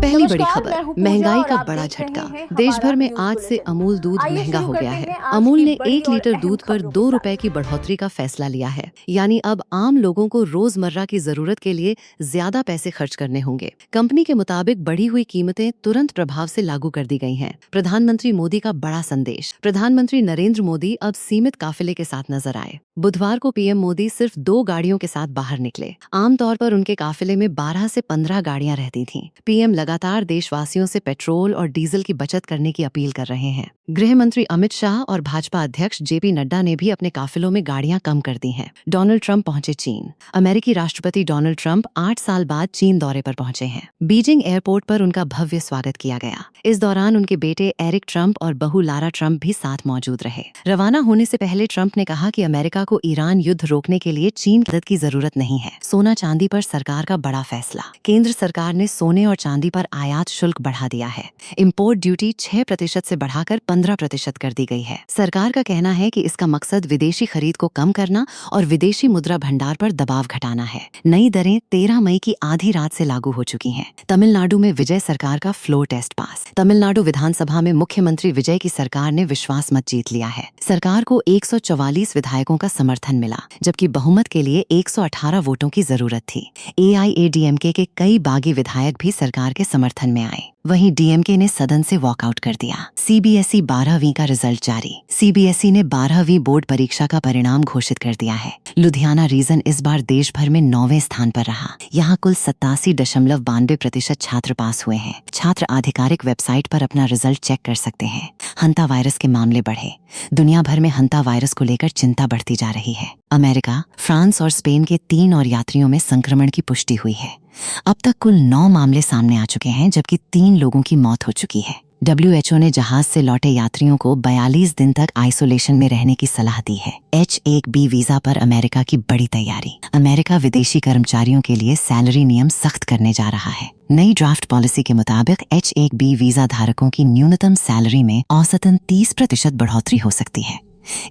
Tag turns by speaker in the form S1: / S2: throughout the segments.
S1: पहली बड़ी
S2: नमस्कार,
S1: खबर,
S2: मैं हूँ पूजा
S1: महंगाई
S2: और
S1: का
S2: आप
S1: बड़ा
S2: देख रहे
S1: झटका।
S2: हैं
S1: देश
S2: हमारा
S1: भर में
S2: न्यूज़
S1: आज से
S2: बुलेटिन।
S1: अमूल दूध
S2: आइए
S1: महंगा
S2: शुरू
S1: हो गया
S2: करते
S1: है।
S2: हैं आज
S1: अमूल
S2: की
S1: ने
S2: बड़ी
S1: 1
S2: और
S1: लीटर
S2: अहम
S1: दूध पर
S2: खबरों के
S1: 2 रुपए
S2: साथ।
S1: की बढ़ोतरी का फैसला लिया है। यानी अब आम लोगों को रोजमर्रा की जरूरत के लिए ज्यादा पैसे खर्च करने होंगे। कंपनी के मुताबिक बढ़ी हुई कीमतें तुरंत प्रभाव से लागू कर दी गई हैं। प्रधानमंत्री मोदी का बड़ा संदेश। प्रधानमंत्री नरेंद्र मोदी अब सीमित काफिले के साथ नजर आए। बुधवार को पीएम मोदी सिर्फ 2 गाड़ियों के साथ बाहर निकले। आमतौर पर उनके काफिले में 12 से 15 गाड़ियां रहती थीं। पीएम लगातार देशवासियों से पेट्रोल और डीजल की बचत करने की अपील कर रहे हैं। गृह मंत्री अमित शाह और भाजपा अध्यक्ष जेपी नड्डा ने भी अपने काफिलों में गाड़ियां कम कर दी हैं। डोनाल्ड ट्रंप पहुंचे चीन। अमेरिकी राष्ट्रपति डोनाल्ड ट्रंप 8 साल बाद चीन दौरे पर पहुंचे हैं। बीजिंग एयरपोर्ट पर उनका भव्य स्वागत किया गया। इस दौरान उनके बेटे एरिक ट्रंप और बहू लारा ट्रंप भी साथ मौजूद रहे। रवाना होने से पहले ट्रंप ने कहा कि अमेरिका को ईरान युद्ध रोकने के लिए चीन की मदद की जरूरत नहीं है। सोना चांदी पर सरकार का बड़ा फैसला। केंद्र सरकार ने सोने और चांदी पर आयात शुल्क बढ़ा दिया है। इम्पोर्ट ड्यूटी 6% से बढ़ाकर 15% कर दी गई है। सरकार का कहना है कि इसका मकसद विदेशी खरीद को कम करना और विदेशी मुद्रा भंडार पर दबाव घटाना है। नई दरें 13 मई की आधी रात से लागू हो चुकी हैं। तमिलनाडु में विजय सरकार का फ्लोर टेस्ट पास। तमिलनाडु विधानसभा में मुख्यमंत्री विजय की सरकार ने विश्वास मत जीत लिया है। सरकार को 144 विधायकों का समर्थन मिला, जबकि बहुमत के लिए 118 वोटों की जरूरत थी। एआईएडीएमके के कई बागी विधायक भी सरकार के समर्थन में आए। वहीं डीएमके ने सदन से वॉकआउट कर दिया। सीबीएसई 12वीं का रिजल्ट जारी। सीबीएसई ने 12वीं बोर्ड परीक्षा का परिणाम घोषित कर दिया है। लुधियाना रीजन इस बार देश भर में 9वें स्थान पर रहा। यहाँ कुल 87.92% छात्र पास हुए हैं। छात्र आधिकारिक वेबसाइट पर अपना रिजल्ट चेक कर सकते हैं। हंता वायरस के मामले बढ़े। दुनिया भर में हंता वायरस को लेकर चिंता बढ़ती जा रही है। अमेरिका, फ्रांस और स्पेन के 3 और यात्रियों में संक्रमण की पुष्टि हुई है। अब तक कुल 9 मामले सामने आ चुके हैं, जबकि 3 लोगों की मौत हो चुकी है। WHO ने जहाज से लौटे यात्रियों को 42 दिन तक आइसोलेशन में रहने की सलाह दी है। H-1B वीजा पर अमेरिका की बड़ी तैयारी। अमेरिका विदेशी कर्मचारियों के लिए सैलरी नियम सख्त करने जा रहा है। नई ड्राफ्ट पॉलिसी के मुताबिक H-1B वीजा धारकों की न्यूनतम सैलरी में औसतन 30% बढ़ोतरी हो सकती है।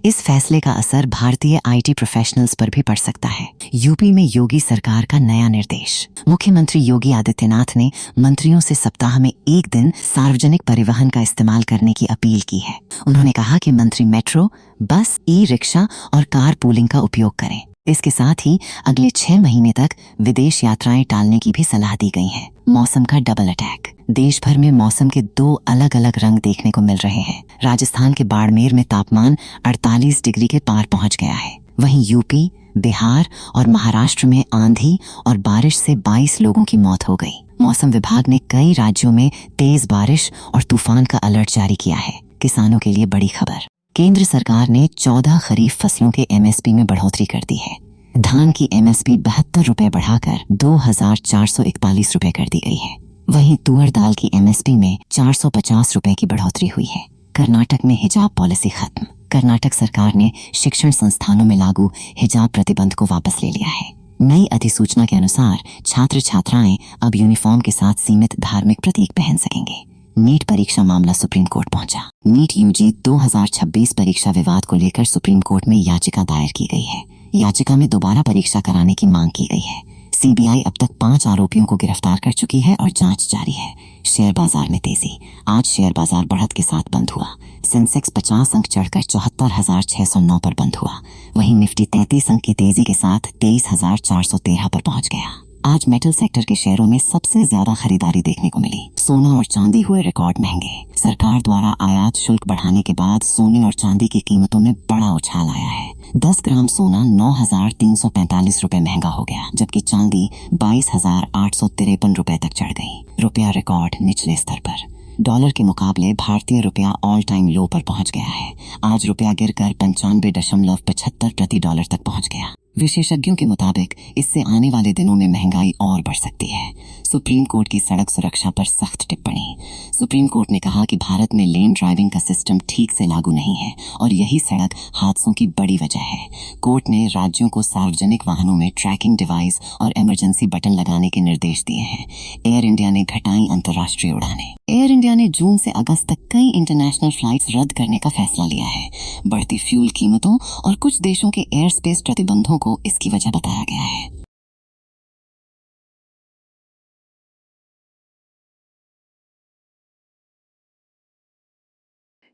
S1: इस फैसले का असर भारतीय आईटी प्रोफेशनल्स पर भी पड़ सकता है। यूपी में योगी सरकार का नया निर्देश। मुख्यमंत्री योगी आदित्यनाथ ने मंत्रियों से सप्ताह में 1 दिन सार्वजनिक परिवहन का इस्तेमाल करने की अपील की है। उन्होंने कहा कि मंत्री मेट्रो, बस, ई रिक्शा और कार पूलिंग का उपयोग करें। इसके साथ ही अगले 6 महीने तक विदेश यात्राएं टालने की भी सलाह दी गई है। मौसम का डबल अटैक। देश भर में मौसम के 2 अलग-अलग रंग देखने को मिल रहे हैं। राजस्थान के बाड़मेर में तापमान 48 डिग्री के पार पहुंच गया है। वहीं यूपी, बिहार और महाराष्ट्र में आंधी और बारिश से 22 लोगों की मौत हो गई। मौसम विभाग ने कई राज्यों में तेज बारिश और तूफान का अलर्ट जारी किया है। किसानों के लिए बड़ी खबर। केंद्र सरकार ने 14 खरीफ फसलों के एमएसपी में बढ़ोतरी कर दी है। धान की एमएसपी 72 रुपए बढ़ाकर 2441 रुपए कर दी गई है। वहीं तुअर दाल की एमएसपी में 450 रुपए की बढ़ोतरी हुई है। कर्नाटक में हिजाब पॉलिसी खत्म। कर्नाटक सरकार ने शिक्षण संस्थानों में लागू हिजाब प्रतिबंध को वापस ले लिया है। नई अधिसूचना के अनुसार छात्र छात्राएं अब यूनिफॉर्म के साथ सीमित धार्मिक प्रतीक पहन सकेंगे। नीट परीक्षा मामला सुप्रीम कोर्ट पहुंचा। नीट यूजी 2026 परीक्षा विवाद को लेकर सुप्रीम कोर्ट में याचिका दायर की गई है। याचिका में दोबारा परीक्षा कराने की मांग की गई है। सीबीआई अब तक 5 आरोपियों को गिरफ्तार कर चुकी है और जांच जारी है। शेयर बाजार में तेजी। आज शेयर बाजार बढ़त के साथ बंद हुआ। सेंसेक्स 50 अंक चढ़कर 74,609 पर बंद हुआ। वहीं निफ्टी 33 अंक की तेजी के साथ 23,413 पर पहुंच गया। आज मेटल सेक्टर के शेयरों में सबसे ज्यादा खरीदारी देखने को मिली। सोना और चांदी हुए रिकॉर्ड महंगे। सरकार द्वारा आयात शुल्क बढ़ाने के बाद सोने और चांदी की कीमतों में बड़ा उछाल आया है। 10 ग्राम सोना 9,345 रुपए महंगा हो गया, जबकि चांदी 22,853 रुपए तक चढ़ गई। रुपया रिकॉर्ड निचले स्तर पर। डॉलर के मुकाबले भारतीय रुपया ऑल टाइम लो पर पहुंच गया है। आज रुपया गिरकर 95.75 प्रति डॉलर तक पहुंच गया। विशेषज्ञों के मुताबिक इससे आने वाले दिनों में महंगाई और बढ़ सकती है। सुप्रीम कोर्ट की सड़क सुरक्षा पर सख्त टिप्पणी। सुप्रीम कोर्ट ने कहा कि भारत में लेन ड्राइविंग का सिस्टम ठीक से लागू नहीं है और यही सड़क हादसों की बड़ी वजह है। कोर्ट ने राज्यों को सार्वजनिक वाहनों में ट्रैकिंग डिवाइस और इमरजेंसी बटन लगाने के निर्देश दिए हैं। एयर इंडिया ने घटाई अंतर्राष्ट्रीय उड़ानें। एयर इंडिया ने जून से अगस्त तक कई इंटरनेशनल फ्लाइट्स रद्द करने का फैसला लिया है। बढ़ती फ्यूल कीमतों और कुछ देशों के एयर स्पेस प्रतिबंधों को इसकी वजह बताया गया है।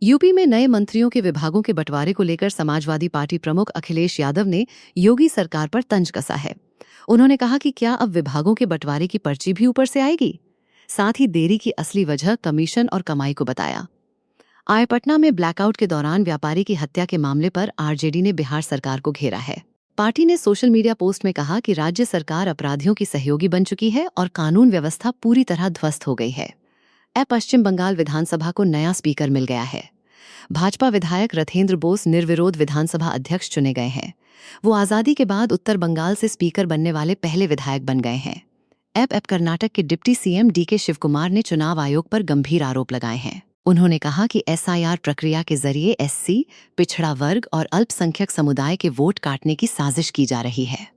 S1: यूपी में नए मंत्रियों के विभागों के बंटवारे को लेकर समाजवादी पार्टी प्रमुख अखिलेश यादव ने योगी सरकार पर तंज कसा है। उन्होंने कहा कि क्या अब विभागों के बंटवारे की पर्ची भी ऊपर से आएगी। साथ ही देरी की असली वजह कमीशन और कमाई को बताया। पटना में ब्लैकआउट के दौरान व्यापारी की हत्या के मामले पर आरजेडी ने बिहार सरकार को घेरा है। पार्टी ने सोशल मीडिया पोस्ट में कहा कि राज्य सरकार अपराधियों की सहयोगी बन चुकी है और कानून व्यवस्था पूरी तरह ध्वस्त हो गई है। पश्चिम बंगाल विधानसभा को नया स्पीकर मिल गया है। भाजपा विधायक रथेंद्र बोस निर्विरोध विधानसभा अध्यक्ष चुने गए हैं। वो आजादी के बाद उत्तर बंगाल से स्पीकर बनने वाले पहले विधायक बन गए हैं। कर्नाटक के डिप्टी सीएम डीके शिवकुमार ने चुनाव आयोग पर गंभीर आरोप लगाए हैं। उन्होंने कहा कि एसआईआर प्रक्रिया के जरिए एससी, पिछड़ा वर्ग और अल्पसंख्यक समुदाय के वोट काटने की साजिश की जा रही है।